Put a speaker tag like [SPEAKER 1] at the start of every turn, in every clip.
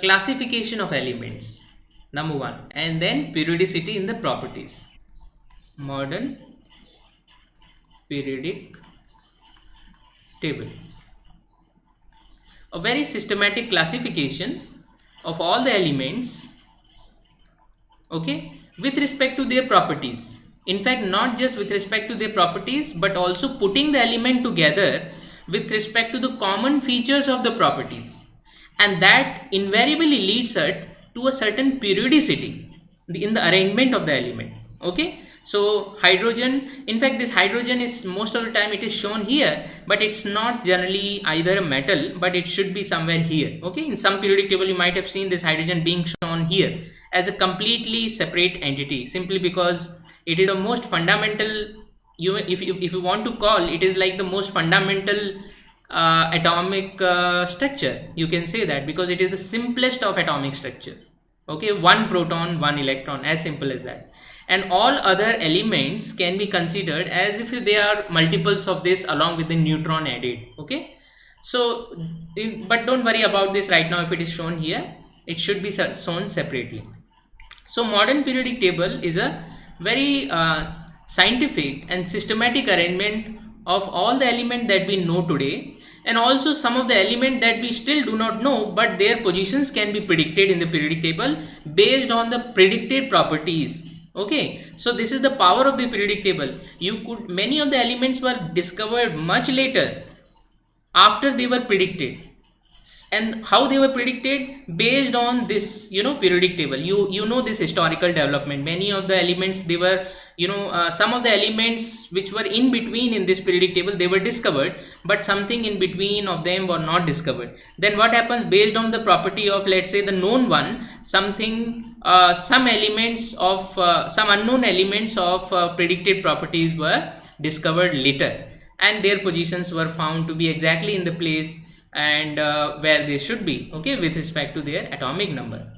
[SPEAKER 1] classification of elements, number one, and then periodicity in the properties. Modern periodic table, a very systematic classification of all the elements, okay, with respect to their properties. In fact, not just with respect to their properties, but also putting the element together with respect to the common features of the properties, and that invariably leads us to a certain periodicity in the arrangement of the element. Okay, so hydrogen, in fact this hydrogen is most of the time it is shown here, but it's not generally either a metal, but it should be somewhere here. Okay, in some periodic table you might have seen this hydrogen being shown here as a completely separate entity, simply because it is the most fundamental, if you want to call, it is like the most fundamental atomic structure, you can say that, because it is the simplest of atomic structure. Okay, one proton, one electron, as simple as that, and all other elements can be considered as if they are multiples of this along with the neutron added. Okay, so but don't worry about this right now. If it is shown here, it should be shown separately. So modern periodic table is a very scientific and systematic arrangement of all the elements that we know today, and also some of the elements that we still do not know, but their positions can be predicted in the periodic table based on the predicted properties. Okay, so this is the power of the periodic table. Many of the elements were discovered much later after they were predicted, and how they were predicted based on this periodic table. You know this historical development. Many of the elements, they were some of the elements which were in between in this periodic table, they were discovered, but something in between of them were not discovered. Then what happens, based on the property of, let's say, the known one, something some elements of some unknown elements of predicted properties were discovered later, and their positions were found to be exactly in the place and where they should be, okay, with respect to their atomic number.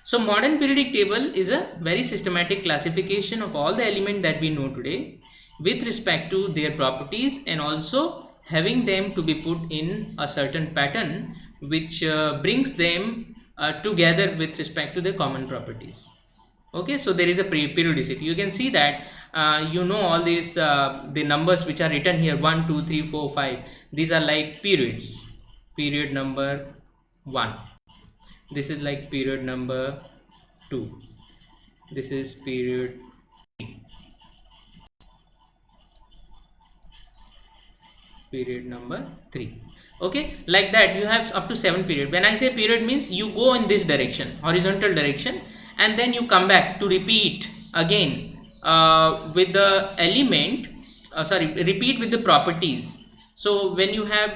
[SPEAKER 1] So modern periodic table is a very systematic classification of all the elements that we know today with respect to their properties, and also having them to be put in a certain pattern which brings them together with respect to the common properties. Okay, so there is a periodicity. You can see that all these the numbers which are written here, 1 2 3 4 5, these are like periods. Period number 1, this is like period number 2, this is period 3, period number 3. Okay, like that you have up to 7 period. When I say period, means you go in this direction, horizontal direction, and then you come back to repeat again with the element, repeat with the properties. So when you have,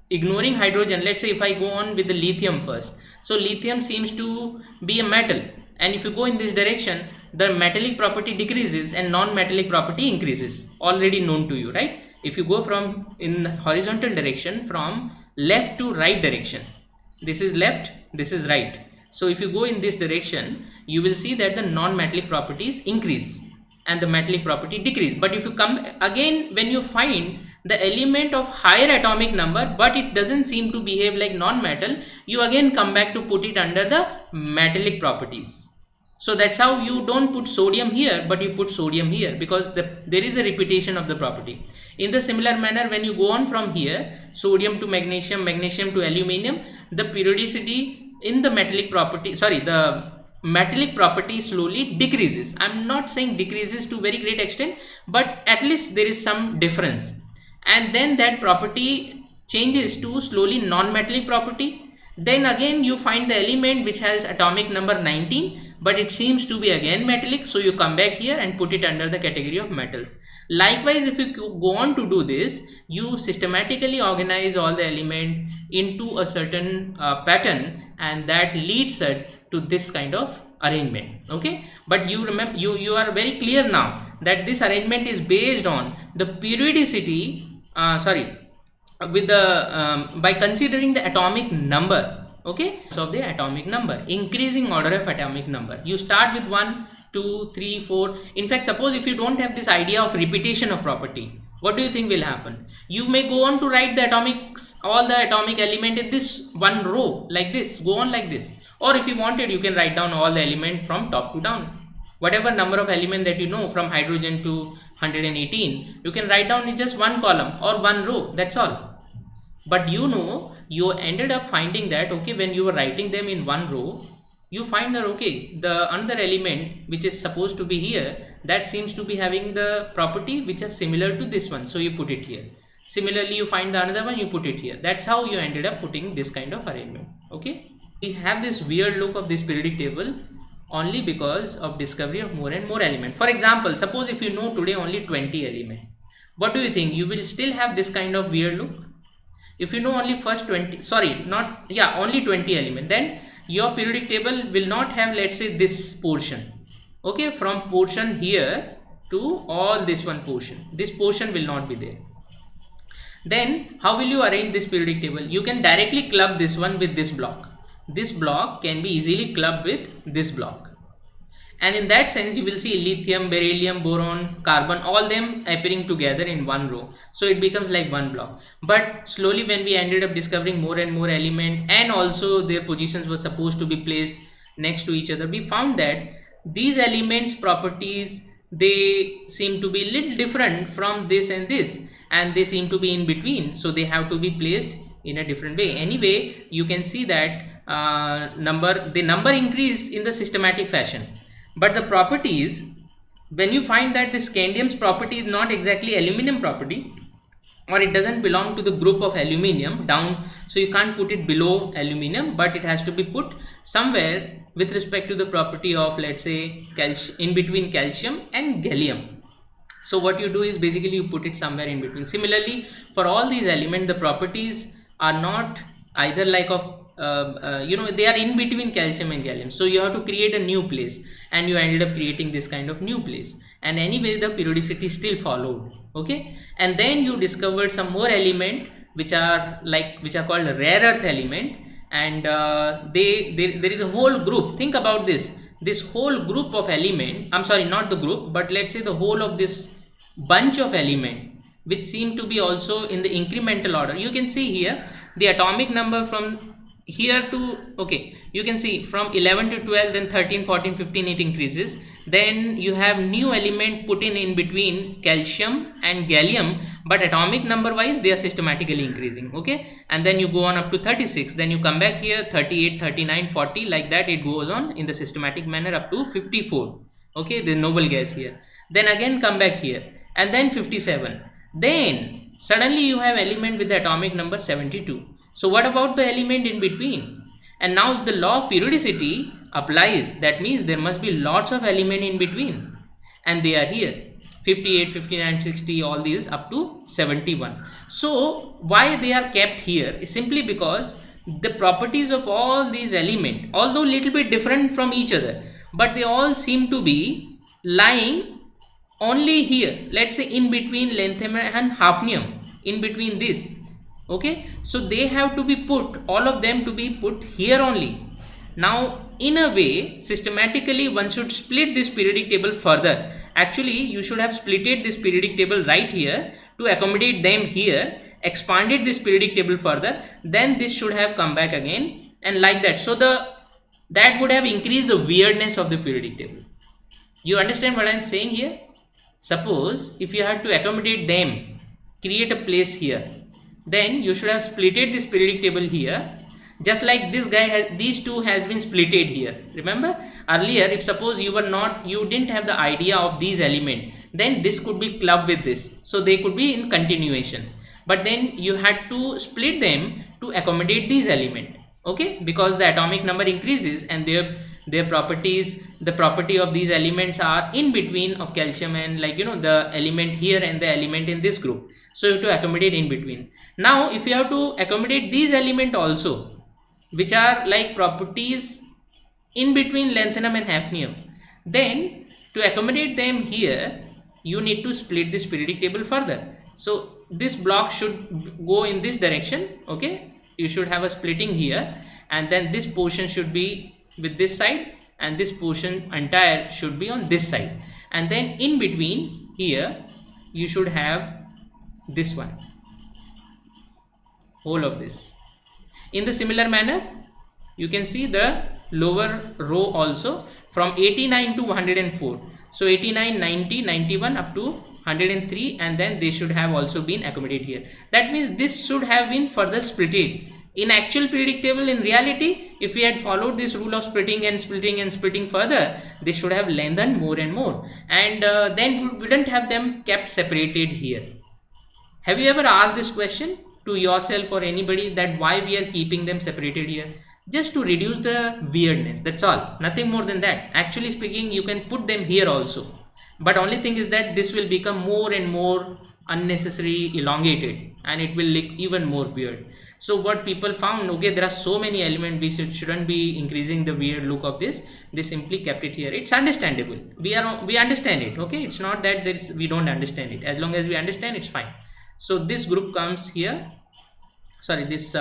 [SPEAKER 1] ignoring hydrogen, let's say if I go on with the lithium first, so lithium seems to be a metal, and if you go in this direction, the metallic property decreases and non-metallic property increases, already known to you, right? If you go from in horizontal direction from left to right direction, this is left, this is right, so if you go in this direction, you will see that the non-metallic properties increase and the metallic property decrease. But if you come again, when you find the element of higher atomic number but it doesn't seem to behave like non-metal, you again come back to put it under the metallic properties. So that's how you don't put sodium here, but you put sodium here, because there is a repetition of the property. In the similar manner, when you go on from here, sodium to magnesium, magnesium to aluminium, the periodicity in the metallic property, the metallic property slowly decreases. I'm not saying decreases to very great extent, but at least there is some difference, and then that property changes to slowly non-metallic property. Then again you find the element which has atomic number 19, but it seems to be again metallic, so you come back here and put it under the category of metals. Likewise, if you go on to do this, you systematically organize all the element into a certain pattern, and that leads us to this kind of arrangement. Okay, but you remember, you are very clear now that this arrangement is based on the periodicity, with the by considering the atomic number. Okay, so of the atomic number, increasing order of atomic number. You start with 1 2 3 4. In fact, suppose if you don't have this idea of repetition of property, what do you think will happen? You may go on to write the atomics, all the atomic element in this one row like this, go on like this, Or if you wanted, you can write down all the element from top to down. Whatever number of element that you know from hydrogen to 118, you can write down in just one column or one row, that's all. But you know, you ended up finding that okay, when you were writing them in one row, you find that okay, the another element which is supposed to be here, that seems to be having the property which is similar to this one, so you put it here. Similarly, you find the another one, you put it here. That's how you ended up putting this kind of arrangement. Okay, we have this weird look of this periodic table only because of discovery of more and more element. For example, suppose if you know today only 20 element, what do you think? You will still have this kind of weird look? If you know only first 20, sorry, not, yeah, only 20 element, then your periodic table will not have, let's say, this portion. Okay, from portion here to all this one portion, this portion will not be there. Then how will you arrange this periodic table? You can directly club this one with this block. This block can be easily clubbed with this block. And in that sense, you will see lithium, beryllium, boron, carbon, all them appearing together in one row. So it becomes like one block. But slowly when we ended up discovering more and more element, and also their positions were supposed to be placed next to each other, we found that these elements properties, they seem to be little different from this and this, and they seem to be in between, so they have to be placed in a different way. Anyway, you can see that the number increase in the systematic fashion, but the properties, when you find that the scandium's property is not exactly aluminum property, or it doesn't belong to the group of aluminium down, so you can't put it below aluminium, but it has to be put somewhere with respect to the property of, let's say, in between calcium and gallium. So what you do is basically you put it somewhere in between. Similarly, for all these elements, the properties are not either like of they are in between calcium and gallium, so you have to create a new place, and you ended up creating this kind of new place, and anyway the periodicity still followed. Okay, and then you discovered some more element which are called rare earth element, and there is a whole group. Think about this whole group of element, I'm sorry, not the group, but let's say the whole of this bunch of element which seem to be also in the incremental order. You can see here the atomic number from here to, okay, you can see from 11 to 12, then 13, 14, 15 it increases. Then you have new element put in between calcium and gallium, but atomic number wise they are systematically increasing. Okay, and then you go on up to 36, then you come back here 38, 39, 40, like that it goes on in the systematic manner up to 54. Okay, the noble gas here, then again come back here, and then 57, then suddenly you have element with the atomic number 72. So what about the element in between? And now if the law of periodicity applies, that means there must be lots of element in between, and they are here 58, 59, 60, all these up to 71. So why they are kept here is simply because the properties of all these elements, although little bit different from each other, but they all seem to be lying only here, let's say in between lanthanum and hafnium, in between this. Okay, so they have to be put, all of them to be put here only. Now in a way, systematically one should split this periodic table further. Actually you should have splitted this periodic table right here to accommodate them here, expanded this periodic table further, then this should have come back again, and like that. So that would have increased the weirdness of the periodic table. You understand what I am saying here? Suppose if you had to accommodate them, create a place here, then you should have splitted this periodic table here, just like this guy has, these two has been splitted here. Remember earlier, if suppose you didn't have the idea of these element, then this could be clubbed with this, so they could be in continuation, but then you had to split them to accommodate these element. Okay, because the atomic number increases and their properties, the property of these elements are in between of calcium and the element here and the element in this group, so you have to accommodate in between. Now if you have to accommodate these element also, which are like properties in between lanthanum and hafnium, then to accommodate them here you need to split this periodic table further. So this block should go in this direction. Okay, you should have a splitting here, and then this portion should be with this side, and this portion entire should be on this side, and then in between here you should have this one, whole of this. In the similar manner, you can see the lower row also from 89 to 104. So 89, 90, 91 up to 103, and then they should have also been accommodated here. That means this should have been further splitted. In actual periodic table, in reality, if we had followed this rule of splitting and splitting and splitting further, this should have lengthened more and more, and then we wouldn't have them kept separated here. Have you ever asked this question to yourself or anybody, that why we are keeping them separated here? Just to reduce the weirdness, that's all, nothing more than that. Actually speaking, you can put them here also, but only thing is that this will become more and more unnecessary elongated, and it will look even more weird. So what people found, okay, there are so many elements, we shouldn't be increasing the weird look of this. They simply kept it here. It's understandable, we understand it, okay. It's not that we don't understand it. As long as we understand, it's fine. So this group comes here, sorry, this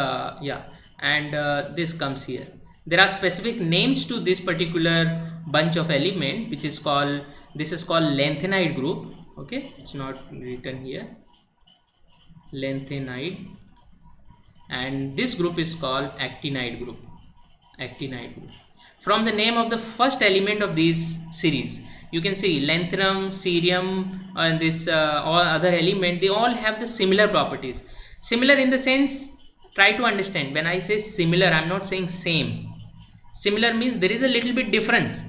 [SPEAKER 1] this comes here. There are specific names to this particular bunch of element, which is called, this is called lanthanide group, okay. It's not written here, lanthanide, and this group is called actinide group. From the name of the first element of this series, you can see lanthanum, cerium, and this all other element, they all have the similar properties. Similar in the sense, try to understand, when I say similar, I'm not saying same. Similar means there is a little bit difference,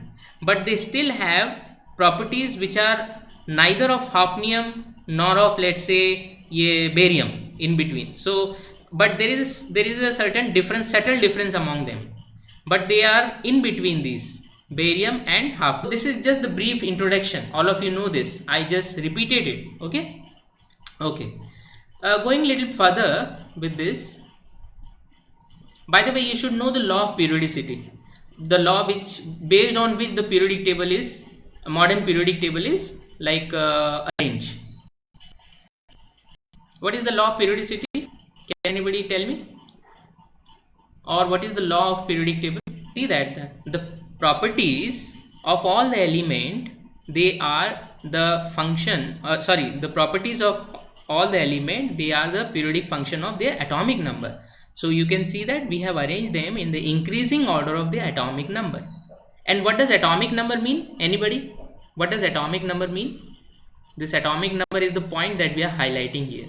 [SPEAKER 1] but they still have properties which are neither of hafnium nor of, let's say, barium in between. So but there is a certain difference, subtle difference among them, but they are in between these barium and hafnium. This is just the brief introduction, all of you know this, I just repeated it, okay. Going a little further with this, by the way, you should know the law of periodicity, the law which, based on which the periodic table is, a modern periodic table is like arranged. What is the law of periodicity? Can anybody tell me? Or what is the law of periodic table? See that the properties of all the element, they are the function, the properties of all the element, they are the periodic function of their atomic number. So you can see that we have arranged them in the increasing order of the atomic number. And what does atomic number mean? Anybody? What does atomic number mean? This atomic number is the point that we are highlighting here.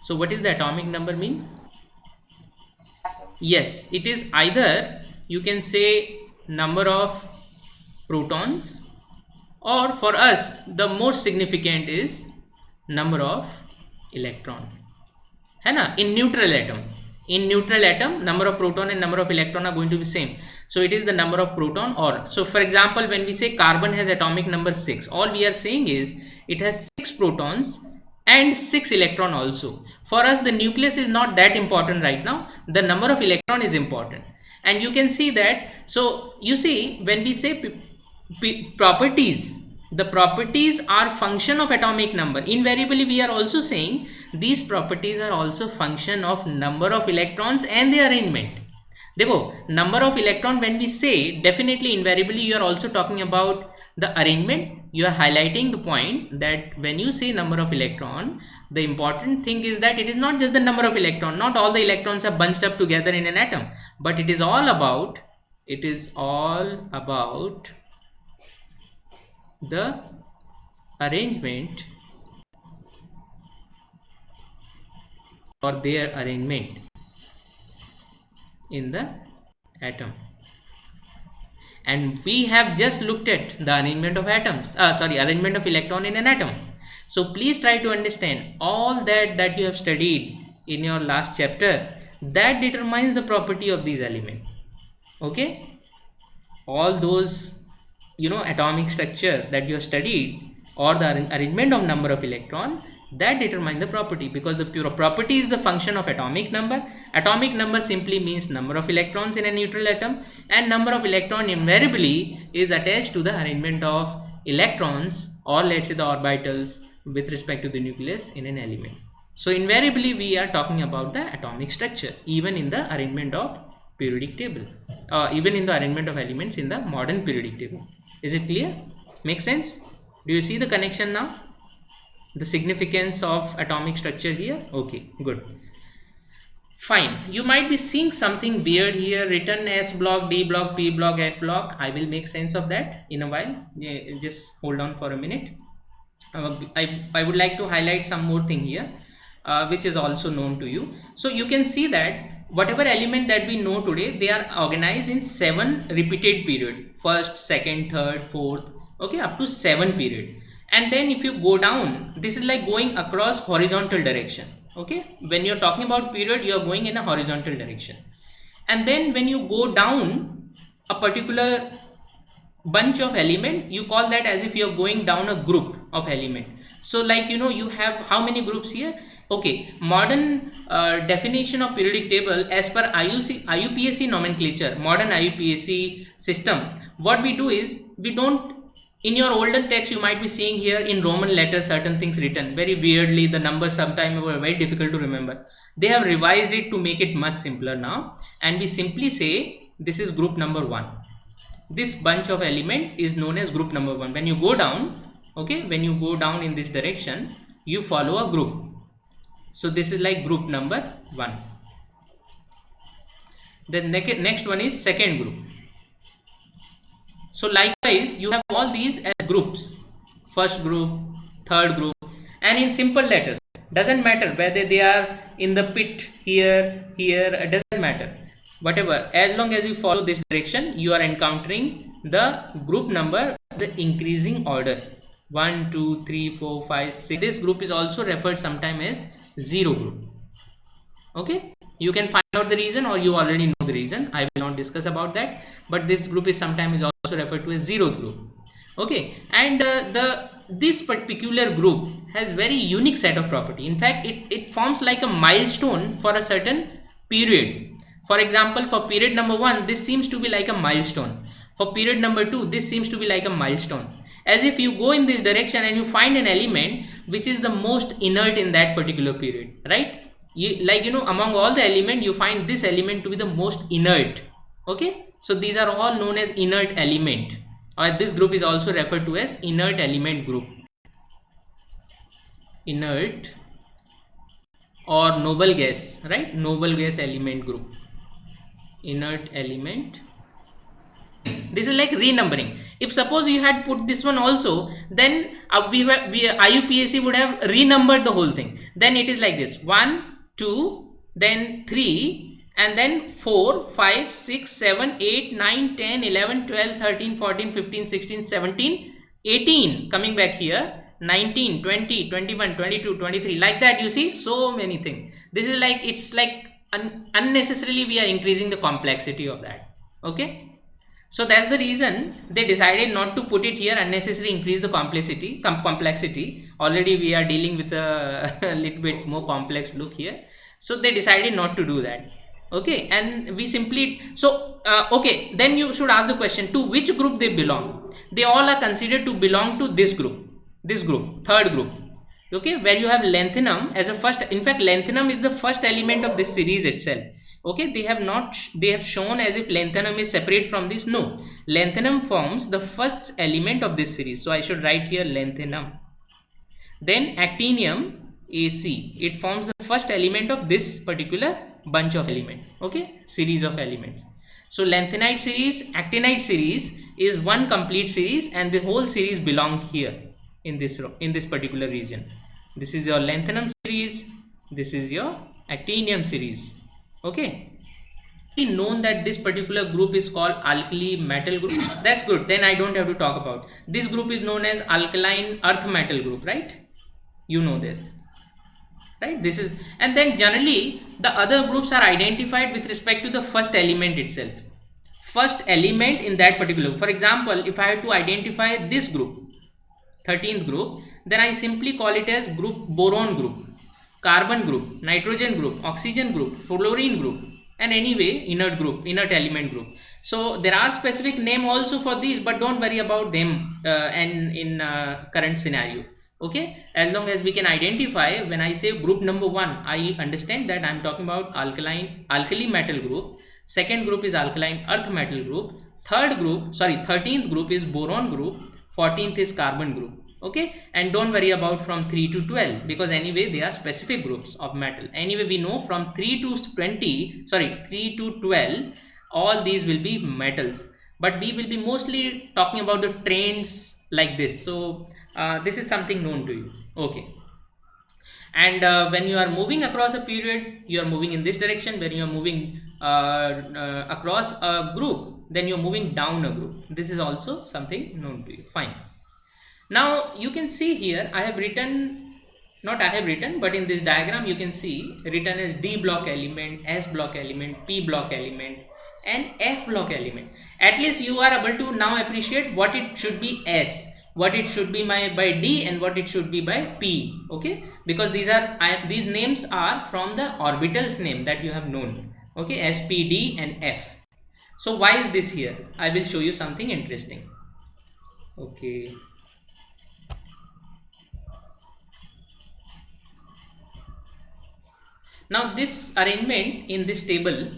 [SPEAKER 1] So what is the atomic number means? Yes, it is either, you can say, number of protons, or for us the most significant is number of electron, है ना? In neutral atom, number of proton and number of electron are going to be same. So it is the number of proton, or so for example, when we say carbon has atomic number 6, all we are saying is it has 6 protons and 6 electron also. For us, the nucleus is not that important right now, the number of electron is important. And you can see that, so you see, when we say properties, the properties are function of atomic number. Invariably we are also saying these properties are also function of number of electrons and the arrangement. Dekho, number of electron, when we say, definitely invariably you are also talking about the arrangement. You are highlighting the point that when you say number of electron, the important thing is that it is not just the number of electron, not all the electrons are bunched up together in an atom, but it is all about the arrangement or their arrangement in the atom. And we have just looked at the arrangement of arrangement of electron in an atom. So please try to understand all that you have studied in your last chapter, that determines the property of these elements, okay. All those, atomic structure that you have studied, or the arrangement of number of electron, that determine the property, because the property is the function of atomic number. Atomic number simply means number of electrons in a neutral atom, and number of electron invariably is attached to the arrangement of electrons, or let's say the orbitals, with respect to the nucleus in an element. So invariably we are talking about the atomic structure, even in the arrangement of periodic table, even in the arrangement of elements in the modern periodic table. Is it clear? Make sense? Do you see the connection now? The significance of atomic structure here? Okay, good. Fine. You might be seeing something weird here written S block, D block, P block, F block. I will make sense of that in a while. Just hold on for a minute. I would like to highlight some more thing here, which is also known to you. So you can see that whatever element that we know today, they are organized in 7 repeated period. First, second, third, fourth, okay, up to 7 period. And then if you go down, this is like going across horizontal direction. Okay, when you're talking about period, you are going in a horizontal direction. And then when you go down a particular bunch of element, you call that as if you're going down a group of element. So like, you know, you have how many groups here? Okay, modern definition of periodic table as per IUPAC nomenclature, modern IUPAC system, what we do is, we don't, in your older text you might be seeing here in Roman letters certain things written very weirdly. The numbers sometimes were very difficult to remember. They have revised it to make it much simpler now, and we simply say this is group number 1. This bunch of element is known as group number 1. When you go down, okay, when you go down in this direction, you follow a group. So this is like group number 1. The next one is second group. So likewise, you have all these as groups, first group, third group, and in simple letters. Doesn't matter whether they are in the pit here, it doesn't matter. Whatever, as long as you follow this direction, you are encountering the group number, the increasing order. 1, 2, 3, 4, 5, 6. This group is also referred sometimes as 0 group. Okay, you can find out the reason, or you already know the reason. I will not discuss about that, but this group is sometimes also referred to as 0th group. Okay, and this particular group has very unique set of property. In fact, it forms like a milestone for a certain period. For example, for period number 1, this seems to be like a milestone. For period number 2, this seems to be like a milestone. As if you go in this direction and you find an element which is the most inert in that particular period, right? Like, you know, among all the element, you find this element to be the most inert. Okay, so these are all known as inert element, or this group is also referred to as inert element group. Inert or noble gas, right? Noble gas element group. Inert element. This is like renumbering. If suppose you had put this one also, then IUPAC would have renumbered the whole thing. Then it is like this: 1, 2, then 3, and then 4, 5, 6, 7, 8, 9, 10, 11, 12, 13, 14, 15, 16, 17, 18. Coming back here, 19, 20, 21, 22, 23. Like that, you see, so many things. This is like, it's like unnecessarily we are increasing the complexity of that. Okay. So that's the reason they decided not to put it here, unnecessarily increase the complexity. Already we are dealing with a little bit more complex look here. So they decided not to do that. Okay, and we simply, so okay, then you should ask the question, to which group they belong. They all are considered to belong to this group, third group. Okay, where you have lanthanum as a first. In fact, lanthanum is the first element of this series itself. Okay, they have shown as if lanthanum is separate from this. No, lanthanum forms the first element of this series. So I should write here lanthanum. Then actinium AC, it forms the first element of this particular bunch of element. Okay, series of elements. So lanthanide series, actinide series is one complete series, and the whole series belong here in this row, in this particular region. This is your lanthanum series, this is your actinium series. Okay, it's known that this particular group is called alkali metal group. That's good, then I don't have to talk about. This group is known as alkaline earth metal group, right? You know this, right? This is, and then generally the other groups are identified with respect to the first element itself. First element in that particular. For example, if I have to identify this group, 13th group, then I simply call it as group boron group, carbon group, nitrogen group, oxygen group, fluorine group, and anyway inert group, inert element group. So there are specific name also for these, but don't worry about them and in current scenario. Okay, as long as we can identify, when I say group number 1, I understand that I am talking about alkali metal group. Second group is alkaline earth metal group. 13th group is boron group. 14th is carbon group. Okay, and don't worry about from 3 to 12, because anyway they are specific groups of metal. Anyway, we know from 3 to 3 to 12 all these will be metals, but we will be mostly talking about the trends like this. So this is something known to you. Okay, and when you are moving across a period, you are moving in this direction. When you are moving across a group, then you're moving down a group. This is also something known to you. Fine. Now you can see here I have written, not I have written, but in this diagram you can see written as D block element, S block element, P block element and F block element. At least you are able to now appreciate what it should be S, what it should be by D and what it should be by P. Okay, because these names are from the orbitals name that you have known. Okay, S, P, D and F. So why is this here? I will show you something interesting. Okay. Now this arrangement in this table,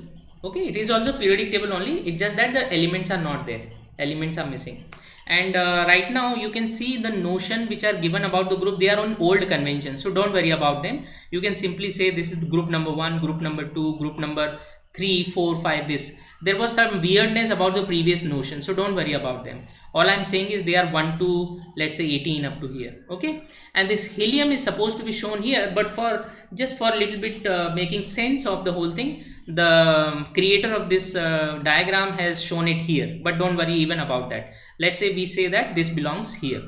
[SPEAKER 1] okay, it is also periodic table only, it's just that the elements are not there, elements are missing. And right now you can see the notion which are given about the group, they are on old convention, so don't worry about them. You can simply say this is group number 1, group number 2, group number 3, 4, 5, this. There was some weirdness about the previous notion, so don't worry about them. All I'm saying is they are 1 to, let's say, 18 up to here. Okay, and this helium is supposed to be shown here, but for just for a little bit making sense of the whole thing, the creator of this diagram has shown it here, but don't worry even about that. Let's say we say that this belongs here.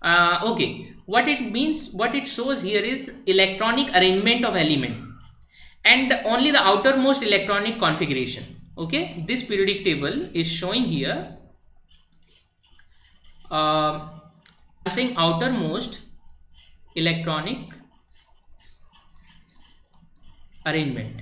[SPEAKER 1] Okay, what it means, what it shows here is electronic arrangement of element and only the outermost electronic configuration. Okay, this periodic table is showing here I'm saying outermost electronic arrangement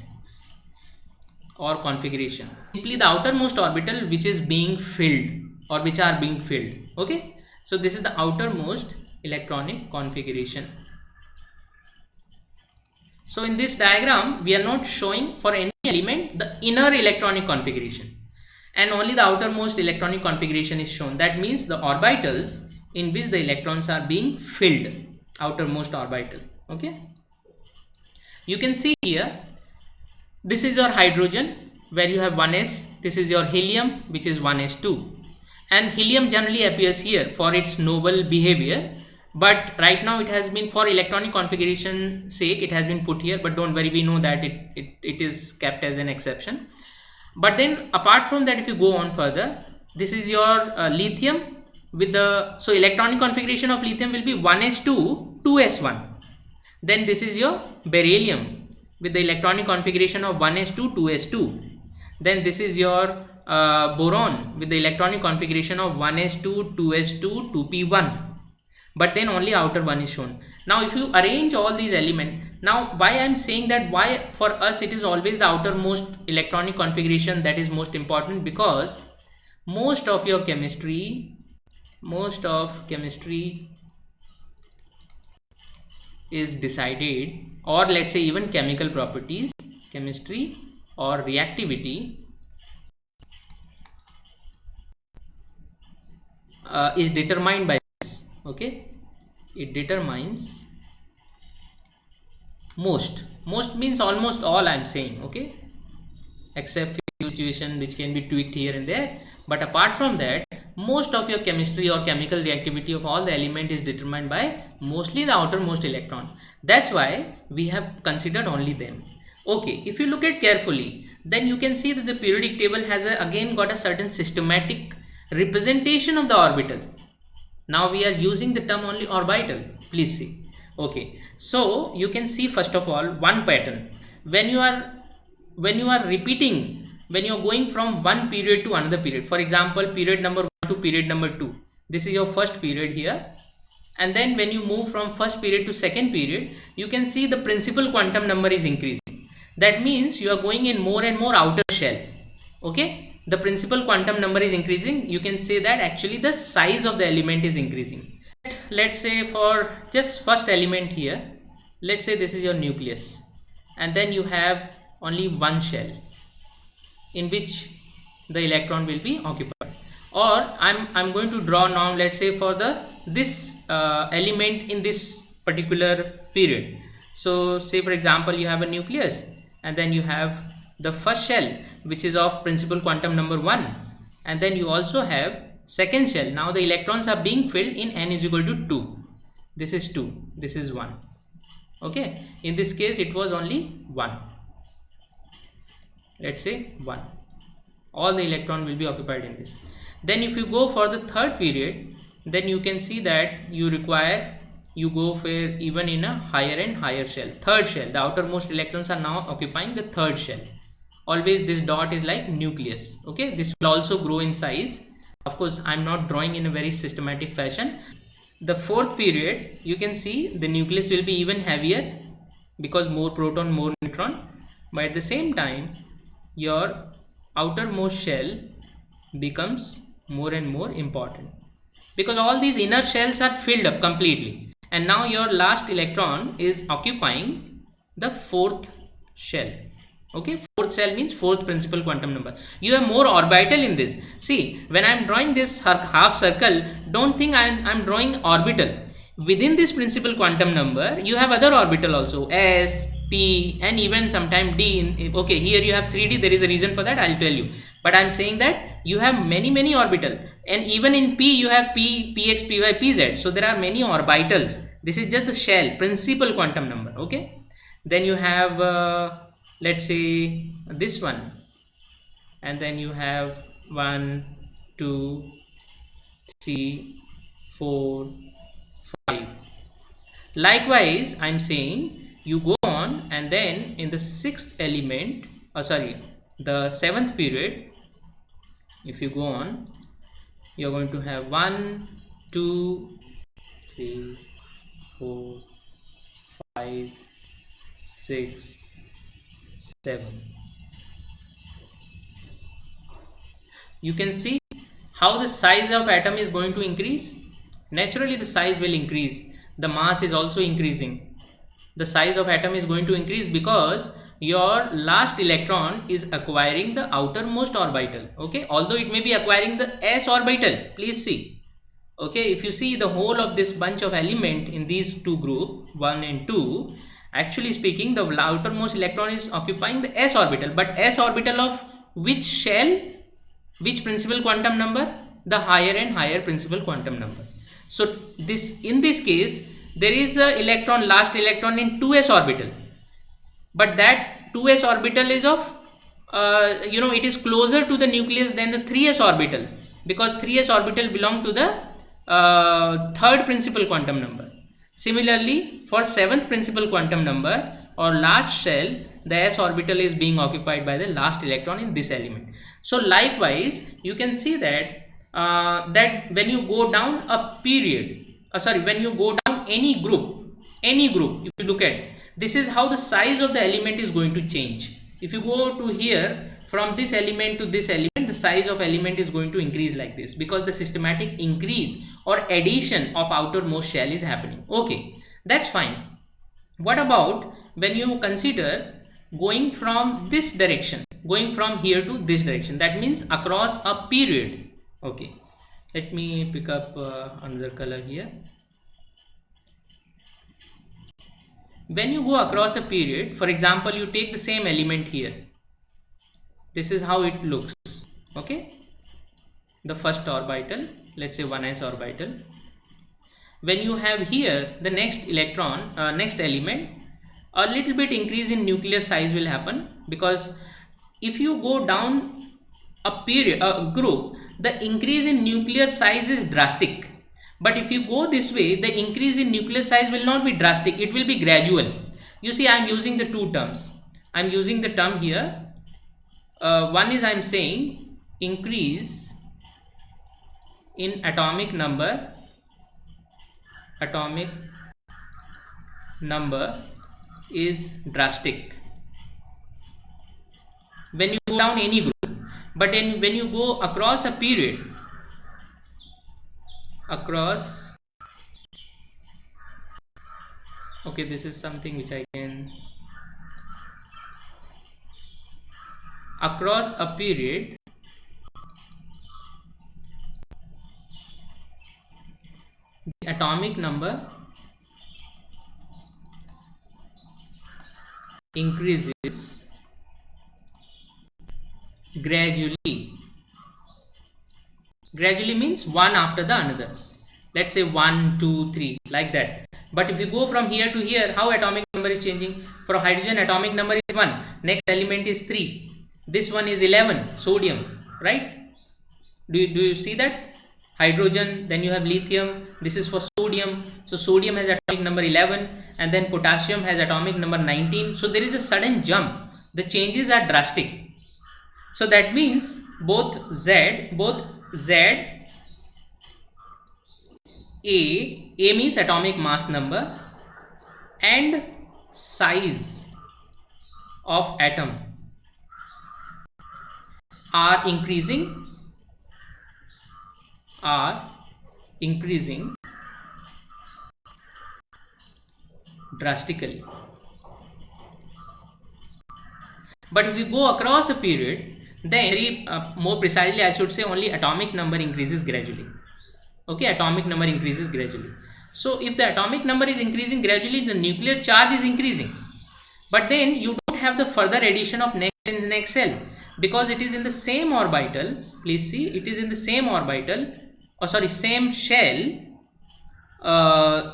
[SPEAKER 1] or configuration, simply the outermost orbital which is being filled or which are being filled. Okay, so this is the outermost electronic configuration. So in this diagram we are not showing for any element the inner electronic configuration, and only the outermost electronic configuration is shown. That means the orbitals in which the electrons are being filled, outermost orbital. Okay, you can see here this is your hydrogen where you have 1s, this is your helium which is 1s2, and helium generally appears here for its noble behavior, but right now it has been, for electronic configuration sake, it has been put here, but don't worry, we know that it is kept as an exception. But then apart from that, if you go on further, this is your lithium with the, so electronic configuration of lithium will be 1s2 2s1. Then this is your beryllium with the electronic configuration of 1s2 2s2. Then this is your boron with the electronic configuration of 1s2 2s2 2p1, but then only outer one is shown. Now if you arrange all these elements, now why I am saying that, why for us it is always the outermost electronic configuration that is most important, because most of your chemistry is decided, or let's say even chemical properties, chemistry or reactivity is determined by this. Okay, it determines most means almost all I'm saying. Okay, except few situation which can be tweaked here and there, but apart from that, most of your chemistry or chemical reactivity of all the element is determined by mostly the outermost electron. That's why we have considered only them. Okay, if you look at carefully, then you can see that the periodic table has again got a certain systematic representation of the orbital. Now we are using the term only orbital, please see. Okay, so you can see first of all one pattern. When you are repeating, when you are going from one period to another period, for example period number 1 to period number 2, this is your first period here, and then when you move from first period to second period, you can see the principal quantum number is increasing. That means you are going in more and more outer shell. Okay, the principal quantum number is increasing. You can say that actually the size of the element is increasing. Let's say for just first element here, let's say this is your nucleus, and then you have only one shell in which the electron will be occupied. Or I'm going to draw now, let's say for the this element in this particular period. So say for example you have a nucleus, and then you have the first shell which is of principal quantum number 1, and then you also have second shell. Now the electrons are being filled in n is equal to 2. This is 2, this is 1. Okay, in this case it was only 1. Let's say 1. All the electron will be occupied in this. Then if you go for the third period, then you can see that you go for even in a higher and higher shell, third shell. The outermost electrons are now occupying the third shell. Always this dot is like nucleus. Okay, this will also grow in size. Of course I'm not drawing in a very systematic fashion. The fourth period, you can see the nucleus will be even heavier because more proton, more neutron, but at the same time your outermost shell becomes more and more important because all these inner shells are filled up completely, and now your last electron is occupying the fourth shell. Okay, fourth shell means fourth principal quantum number. You have more orbital in this. See, when I am drawing this half circle, don't think I'm drawing orbital. Within this principal quantum number, you have other orbital also, s, p, and even sometime d. Okay, here you have 3d. There is a reason for that, I'll tell you. But I'm saying that you have many orbital, and even in p you have p, px, py, pz. So there are many orbitals. This is just the shell, principal quantum number. Okay, then you have let's say this one, and then you have 1, 2, 3, 4, 5. Likewise, I'm saying you go on, and then in the sixth element, the seventh period, if you go on, you're going to have 1, 2, 3, 4, 5, 6, 7. You can see how the size of atom is going to increase. Naturally the size will increase. The mass is also increasing. The size of atom is going to increase because your last electron is acquiring the outermost orbital. Okay, although it may be acquiring the s orbital. Please see. Okay, if you see the whole of this bunch of element in these two groups, 1 and 2, actually speaking, the outermost electron is occupying the s orbital. But s orbital of which shell? Which principal quantum number? The higher and higher principal quantum number. So in this case, there is a electron, last electron in 2s orbital. But that 2s orbital is of, it is closer to the nucleus than the 3s orbital, because 3s orbital belong to the third principal quantum number. Similarly, for seventh principal quantum number or large shell, the s orbital is being occupied by the last electron in this element. So likewise, you can see that that when you go down a period, when you go down any group, if you look at, this is how the size of the element is going to change. If you go to here, from this element to this element, the size of element is going to increase like this, because the systematic increase or addition of outermost shell is happening. Okay, that's fine. What about when you consider going from this direction, going from here to this direction? That means across a period. Okay, let me pick up another color here. When you go across a period, for example, you take the same element here. This is how it looks. Okay, the first orbital, let's say 1s orbital. When you have here the next electron, next element, a little bit increase in nuclear size will happen, because if you go down a group, the increase in nuclear size is drastic. But if you go this way, the increase in nuclear size will not be drastic, it will be gradual. You see, I am using the two terms. I am using the term here. One is I am saying increase in atomic number is drastic when you go down any group. But when you go across a period, okay, this is something which I can, across a period, the atomic number increases gradually. Gradually means one after the another. Let's say 1, 2, 3, like that. But if you go from here to here, how atomic number is changing? For hydrogen, atomic number is 1. Next element is 3. This one is 11, sodium, right? Do you see that? Hydrogen, then you have lithium. This is for sodium. So sodium has atomic number 11, and then potassium has atomic number 19. So there is a sudden jump. The changes are drastic. So that means both Z, A means atomic mass number, and size of atom are increasing drastically. But if you go across a period, then more precisely I should say only atomic number increases gradually. Okay, atomic number increases gradually. So if the atomic number is increasing gradually, the nuclear charge is increasing. But then you don't have the further addition of next cell, because it is in the same orbital. Please see, it is in the same orbital, same shell.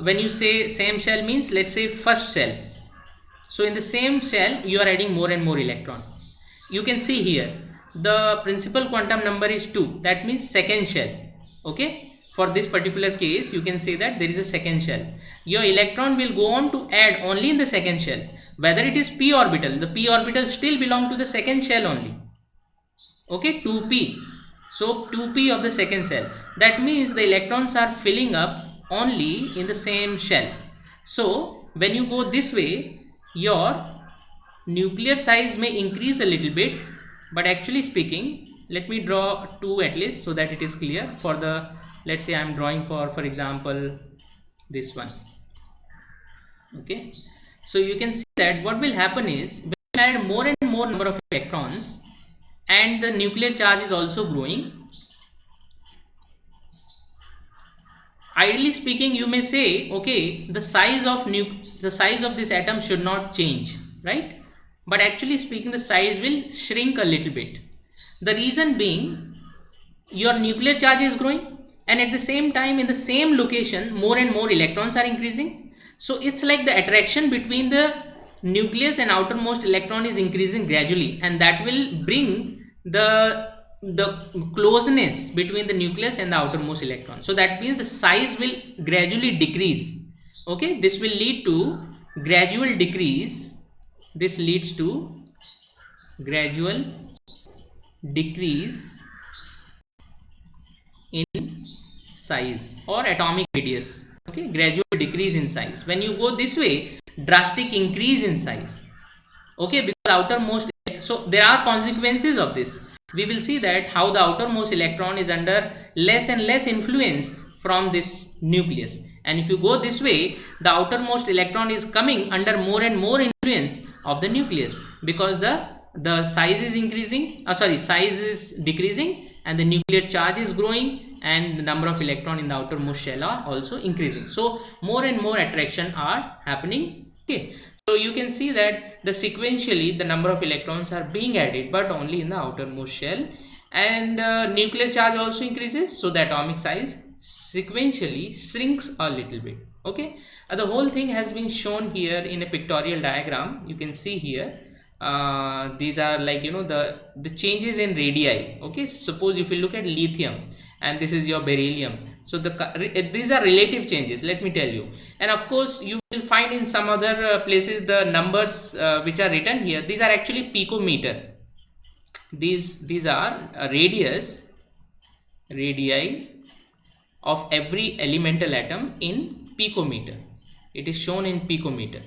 [SPEAKER 1] When you say same shell means, let's say first cell. So in the same cell you are adding more and more electron. You can see here the principal quantum number is 2. That means second shell. Okay, for this particular case you can say that there is a second shell. Your electron will go on to add only in the second shell. Whether it is p orbital, the p orbital still belong to the second shell only. Okay, 2p. So 2p of the second cell. That means the electrons are filling up only in the same shell. So when you go this way, your nuclear size may increase a little bit, but actually speaking, let me draw 2 at least so that it is clear. For the, let's say I am drawing for example this one. Okay, so you can see that what will happen is, when you add more and more number of electrons and the nuclear charge is also growing, ideally speaking you may say, okay, the size of this atom should not change, right? But actually speaking, the size will shrink a little bit. The reason being, your nuclear charge is growing, and at the same time in the same location more and more electrons are increasing. So it's like the attraction between the nucleus and outermost electron is increasing gradually, and that will bring the closeness between the nucleus and the outermost electron. So that means the size will gradually decrease. Okay, this will lead to gradual decrease. This leads to gradual decrease in size or atomic radius. Okay, gradual decrease in size. When you go this way, drastic increase in size. Okay, because outermost, so there are consequences of this. We will see that how the outermost electron is under less and less influence from this nucleus, and if you go this way, the outermost electron is coming under more and more influence of the nucleus, because the size is increasing, size is decreasing, and the nuclear charge is growing, and the number of electron in the outermost shell are also increasing. So more and more attraction are happening. Okay, so you can see that sequentially the number of electrons are being added, but only in the outermost shell, and nuclear charge also increases, so the atomic size sequentially shrinks a little bit. Okay, the whole thing has been shown here in a pictorial diagram. You can see here, these are like, you know, the changes in radii. Okay, suppose if you look at lithium, and this is your beryllium, so these are relative changes, let me tell you. And of course you will find in some other places the numbers which are written here, these are actually picometer. These are radii of every elemental atom in picometer. It is shown in picometer.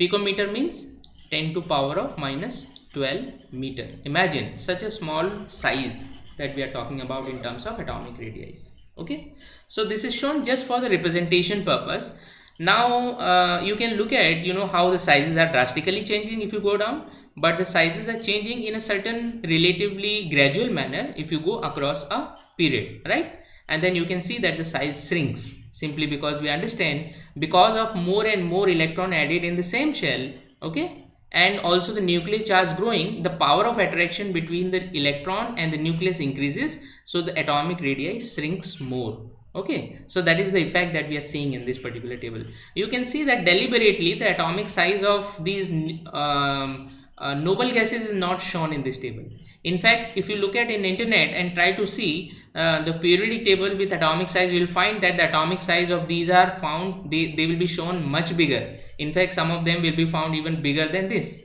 [SPEAKER 1] Picometer means 10 to power of minus 12 meter. Imagine such a small size that we are talking about in terms of atomic radii. Okay, so this is shown just for the representation purpose. Now you can look at, you know, how the sizes are drastically changing if you go down, but the sizes are changing in a certain relatively gradual manner if you go across a period, right? and then you can see that the size shrinks, simply because we understand, because of more and more electron added in the same shell, okay, and also the nuclear charge growing, the power of attraction between the electron and the nucleus increases, so the atomic radii shrinks more. Okay, so that is the effect that we are seeing in this particular table. You can see that deliberately the atomic size of these noble gases is not shown in this table. In fact, if you look at in internet and try to see the periodic table with atomic size, you will find that the atomic size of these are found, they will be shown much bigger. In fact, some of them will be found even bigger than this.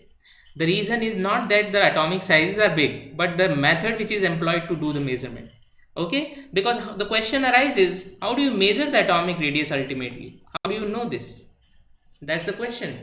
[SPEAKER 1] The reason is not that the atomic sizes are big, but the method which is employed to do the measurement. Okay, because the question arises, how do you measure the atomic radius ultimately? How do you know this? That's the question.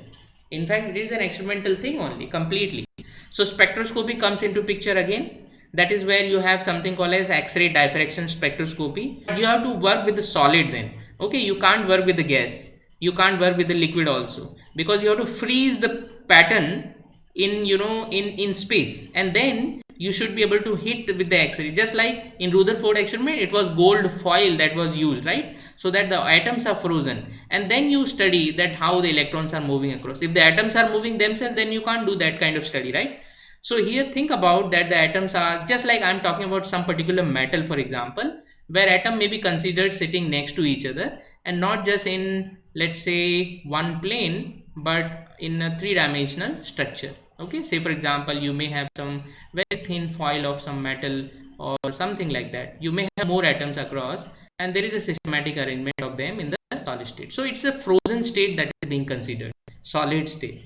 [SPEAKER 1] In fact, it is an experimental thing only, completely. So spectroscopy comes into picture again. That is where you have something called as X-ray diffraction spectroscopy. You have to work with the solid then. Okay, you can't work with the gas. You can't work with the liquid also, because you have to freeze the pattern in, you know, in space, and then you should be able to hit with the X-ray. Just like in Rutherford experiment, it was gold foil that was used, right, so that the atoms are frozen, and then you study that how the electrons are moving across. If the atoms are moving themselves, then you can't do that kind of study, right? So here think about that the atoms are just like, I'm talking about some particular metal, for example, where atom may be considered sitting next to each other, and not just in, let's say, one plane, but in a three-dimensional structure. Okay, say for example, you may have some very thin foil of some metal or something like that. You may have more atoms across, and there is a systematic arrangement of them in the solid state. So it's a frozen state that is being considered, solid state.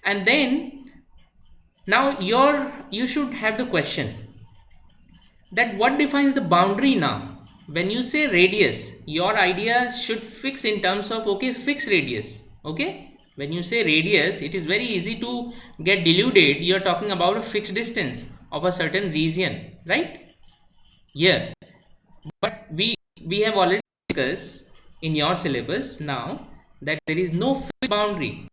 [SPEAKER 1] And then now you should have the question that what defines the boundary now. When you say radius, your idea should fix in terms of, okay, fixed radius. Okay, when you say radius, it is very easy to get deluded. You are talking about a fixed distance of a certain region, right? Yeah, but we have already discussed in your syllabus now that there is no fixed boundary.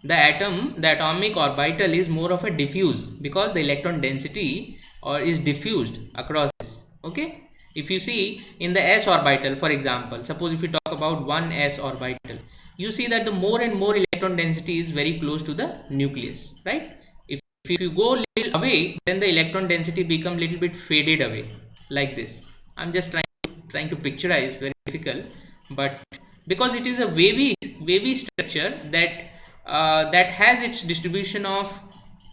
[SPEAKER 1] The atomic orbital is more of a diffuse, because the electron density is diffused across this. Okay, if you see in the s orbital, for example, suppose if you talk about one s orbital, you see that the more and more electron density is very close to the nucleus, right? If you go little away, then the electron density become little bit faded away, like this. I'm just trying to picturize, very difficult, but because it is a wavy structure that has its distribution of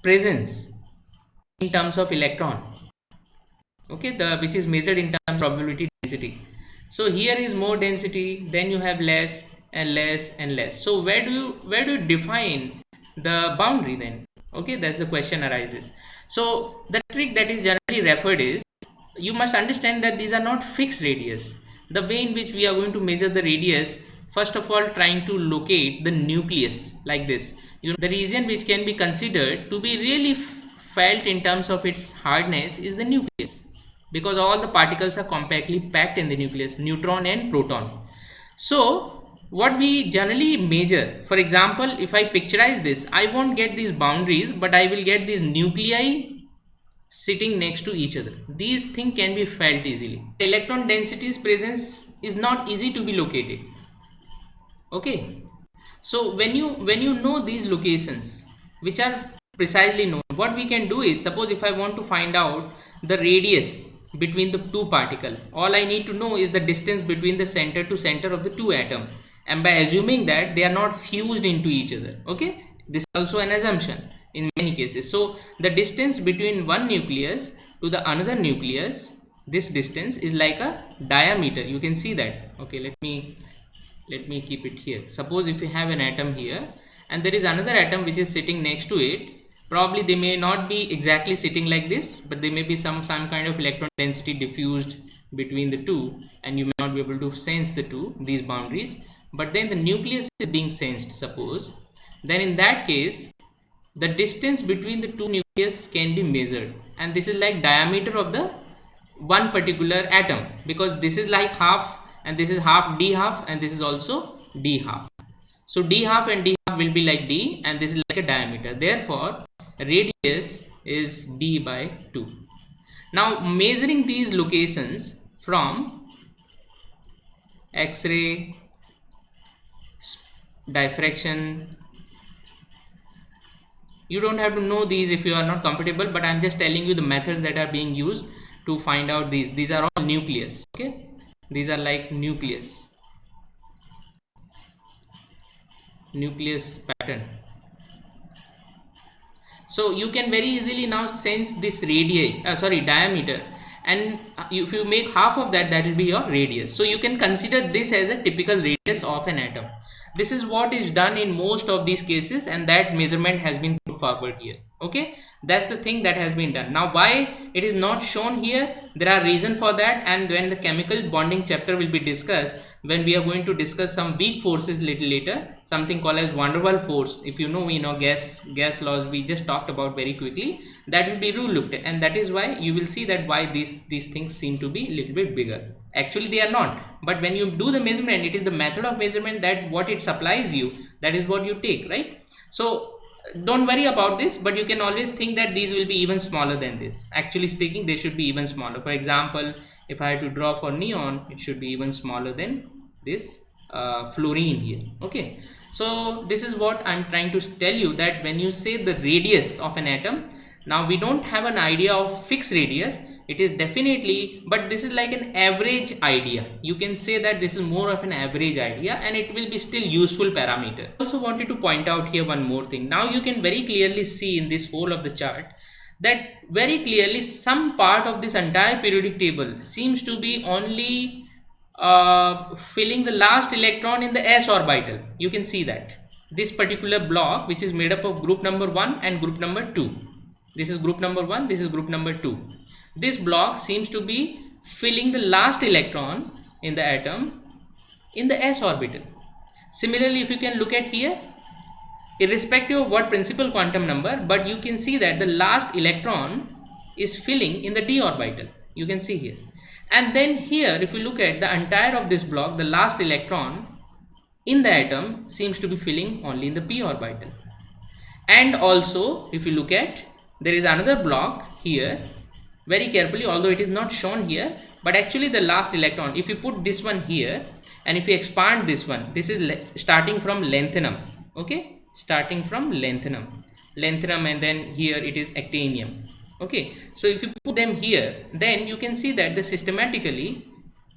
[SPEAKER 1] presence in terms of electron, okay, which is measured in terms of probability density. So here is more density, then you have less and less and less. So where do you define the boundary then? Okay, that's the question arises. So the trick that is generally referred is, you must understand that these are not fixed radius. The way in which we are going to measure the radius, first of all, trying to locate the nucleus like this. You know, the region which can be considered to be really felt in terms of its hardness is the nucleus, because all the particles are compactly packed in the nucleus, neutron and proton. So what we generally measure, for example, if I picturize this, I won't get these boundaries, but I will get these nuclei sitting next to each other. These things can be felt easily. Electron density's presence is not easy to be located. Okay, so when you know these locations which are precisely known, what we can do is, suppose if I want to find out the radius between the two particles, all I need to know is the distance between the center to center of the two atoms, and by assuming that they are not fused into each other. Okay, this is also an assumption in many cases. So the distance between one nucleus to the another nucleus, this distance is like a diameter. You can see that. Okay, let me keep it here. Suppose if you have an atom here and there is another atom which is sitting next to it, probably they may not be exactly sitting like this, but there may be some kind of electron density diffused between the two, and you may not be able to sense these boundaries, but then the nucleus is being sensed, suppose. Then in that case, the distance between the two nucleus can be measured, and this is like diameter of the one particular atom, because this is like half and this is half, d half, and this is also d half. So d half and d half will be like d, and this is like a diameter. Therefore radius is d by 2. Now measuring these locations from X-ray, diffraction. You don't have to know these if you are not comfortable, but I'm just telling you the methods that are being used to find out these are all nucleus. Okay, these are like nucleus pattern. So you can very easily now sense this diameter, and if you make half of that, that will be your radius. So you can consider this as a typical radius of an atom. This is what is done in most of these cases, and that measurement has been put forward here. Okay, that's the thing that has been done. Now why it is not shown here, there are reasons for that, and when the chemical bonding chapter will be discussed, when we are going to discuss some weak forces little later, something called as van der Waals force. If you know gas laws, we just talked about very quickly, that will be looked at, and that is why you will see that why these things seem to be a little bit bigger. Actually they are not, but when you do the measurement, it is the method of measurement that what it supplies you, that is what you take, right? So don't worry about this, but you can always think that these will be even smaller than this. Actually speaking, they should be even smaller. For example, if I had to draw for neon, it should be even smaller than this fluorine here. Okay, so this is what I'm trying to tell you, that when you say the radius of an atom, now we don't have an idea of fixed radius. It is definitely, but this is like an average idea. You can say that this is more of an average idea, and it will be still useful parameter. I also wanted to point out here one more thing. Now you can very clearly see in this whole of the chart that very clearly some part of this entire periodic table seems to be only filling the last electron in the s orbital. You can see that this particular block, which is made up of group number 1 and group number 2. This is group number 1, this is group number 2. This block seems to be filling the last electron in the atom in the s orbital. Similarly, if you can look at here, irrespective of what principal quantum number, but you can see that the last electron is filling in the d orbital. You can see here. And then here, if you look at the entire of this block, the last electron in the atom seems to be filling only in the p orbital. And also, if you look at, there is another block here, very carefully, although it is not shown here, but actually the last electron, if you put this one here and if you expand this one, this is starting from lanthanum. Okay, starting from lanthanum, and then here it is actinium. Okay, so if you put them here, then you can see that the systematically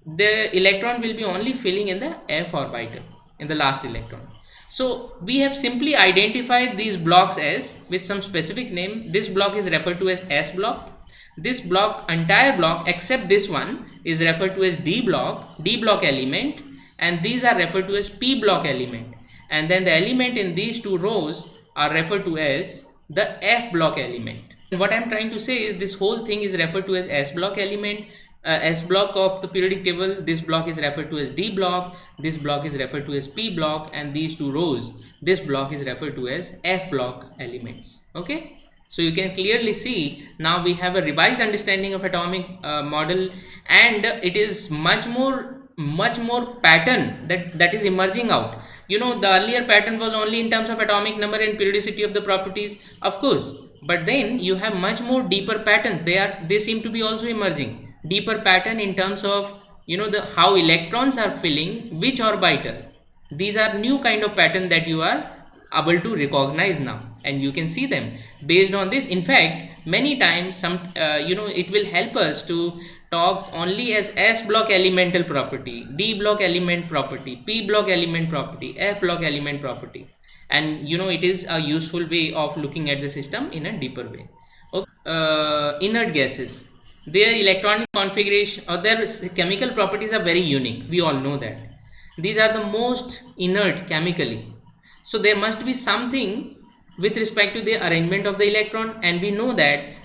[SPEAKER 1] the electron will be only filling in the f orbital, in the last electron. So we have simply identified these blocks as with some specific name. This block is referred to as s block. This block, entire block except this one, is referred to as d block element, and these are referred to as p block element, and then the element in these two rows are referred to as the f block element. And what I'm trying to say is this whole thing is referred to as s block element, s block of the periodic table. This block is referred to as d block, this block is referred to as p block, and these two rows, this block is referred to as f block elements. Okay, so you can clearly see now we have a revised understanding of atomic model, and it is much more pattern that is emerging out. You know, the earlier pattern was only in terms of atomic number and periodicity of the properties, of course, but then you have much more deeper patterns. They seem to be also emerging deeper pattern in terms of, you know, the how electrons are filling which orbital. These are new kind of pattern that you are able to recognize now, and you can see them based on this. In fact, many times it will help us to talk only as s block elemental property, d block element property, p block element property, f block element property, and you know, it is a useful way of looking at the system in a deeper way. Okay. Inert gases, their electronic configuration or their chemical properties are very unique. We all know that these are the most inert chemically. So there must be something with respect to the arrangement of the electron, and we know that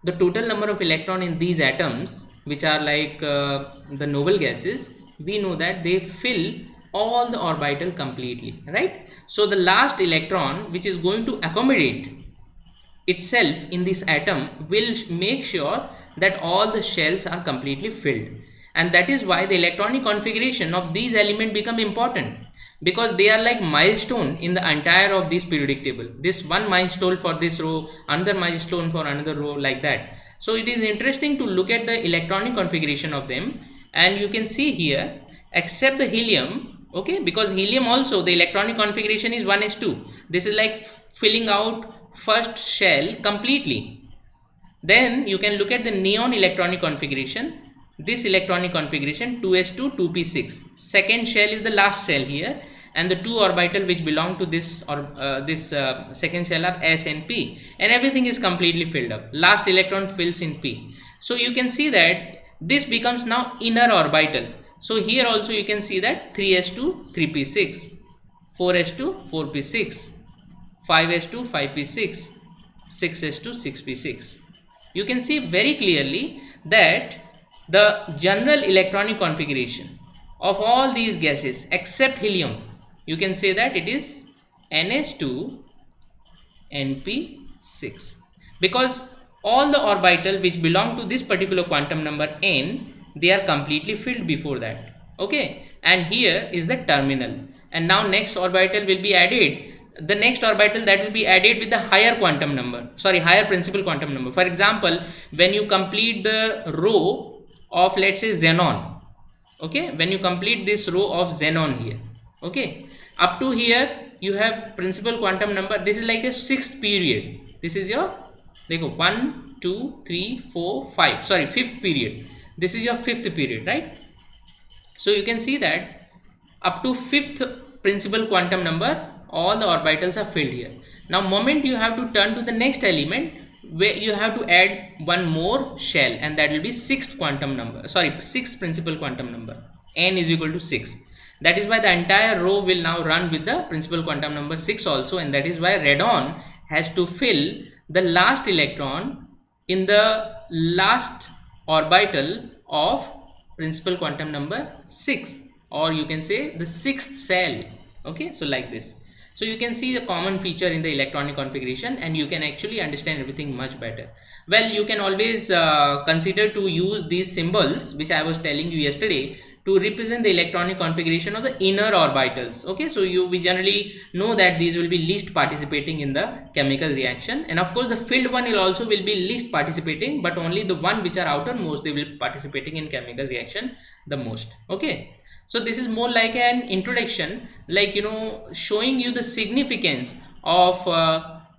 [SPEAKER 1] the total number of electron in these atoms, which are like the noble gases, we know that they fill all the orbital completely, right? So the last electron which is going to accommodate itself in this atom will make sure that all the shells are completely filled, and that is why the electronic configuration of these elements become important, because they are like milestone in the entire of this periodic table. This one milestone for this row, another milestone for another row, like that. So it is interesting to look at the electronic configuration of them, and you can see here, except the helium, okay, because helium also the electronic configuration is 1s2. This is like filling out first shell completely. Then you can look at the neon electronic configuration. This electronic configuration 2s2 2p6. Second shell is the last shell here, and the two orbital which belong to this or second shell are s and p, and everything is completely filled up. Last electron fills in p. So you can see that this becomes now inner orbital. So here also you can see that 3s2 3p6, 4s2 4p6, 5s2 5p6, 6s2 6p6. You can see very clearly that the general electronic configuration of all these gases except helium, you can say that it is ns2 np6, because all the orbital which belong to this particular quantum number n, they are completely filled before that, okay, and here is the terminal, and now next orbital will be added. The next orbital that will be added with the higher quantum number, sorry, higher principal quantum number. For example, when you complete the row of, let's say, xenon, okay, when you complete this row of xenon here, okay, up to here you have principal quantum number. This is like a sixth period. This is your, they go 1 2 3 4 5, sorry, fifth period. This is your fifth period, right? So you can see that up to fifth principal quantum number, all the orbitals are filled here. Now moment you have to turn to the next element, where you have to add one more shell, and that will be sixth quantum number, sorry, sixth principal quantum number, n is equal to 6. That is why the entire row will now run with the principal quantum number 6 also, and that is why radon has to fill the last electron in the last orbital of principal quantum number 6, or you can say the sixth cell, okay. So like this. So you can see the common feature in the electronic configuration, and you can actually understand everything much better. Well, you can always consider to use these symbols which I was telling you yesterday to represent the electronic configuration of the inner orbitals, okay. So we generally know that these will be least participating in the chemical reaction, and of course the filled one will be least participating, but only the one which are outermost, they will be participating in chemical reaction the most, okay. So this is more like an introduction, like, you know, showing you the significance of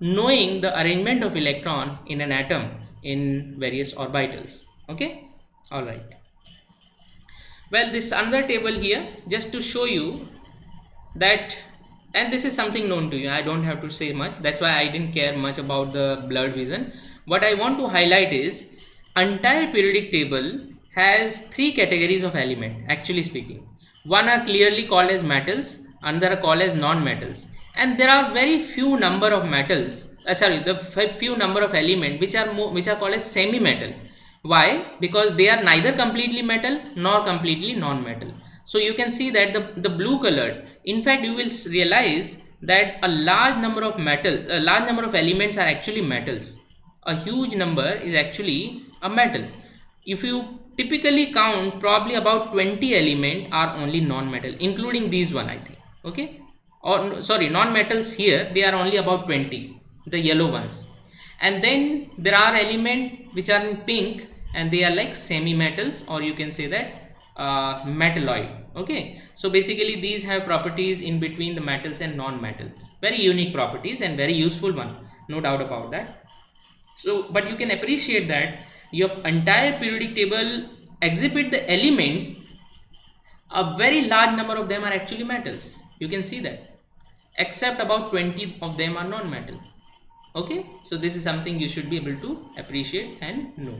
[SPEAKER 1] knowing the arrangement of electron in an atom in various orbitals, okay. All right. Well, this another table here just to show you that, and this is something known to you, I don't have to say much, that's why I didn't care much about the blurred vision. What I want to highlight is entire periodic table has three categories of element, actually speaking. One are clearly called as metals, another are called as non-metals, and there are very few number of metals, few number of elements which are called as semi-metal. Why? Because they are neither completely metal nor completely non-metal. So you can see that the blue colored, in fact you will realize that a large number of elements are actually metals. A huge number is actually a metal. If you typically count, probably about 20 elements are only non-metal, including these one, I think, okay, or sorry, non-metals here, they are only about 20, the yellow ones, and then there are elements which are in pink, and they are like semi-metals, or you can say that metalloid, okay. So basically these have properties in between the metals and non-metals, very unique properties and very useful one, no doubt about that. So but you can appreciate that your entire periodic table exhibit the elements, a very large number of them are actually metals, you can see that, except about 20 of them are non-metal, okay. So this is something you should be able to appreciate and know.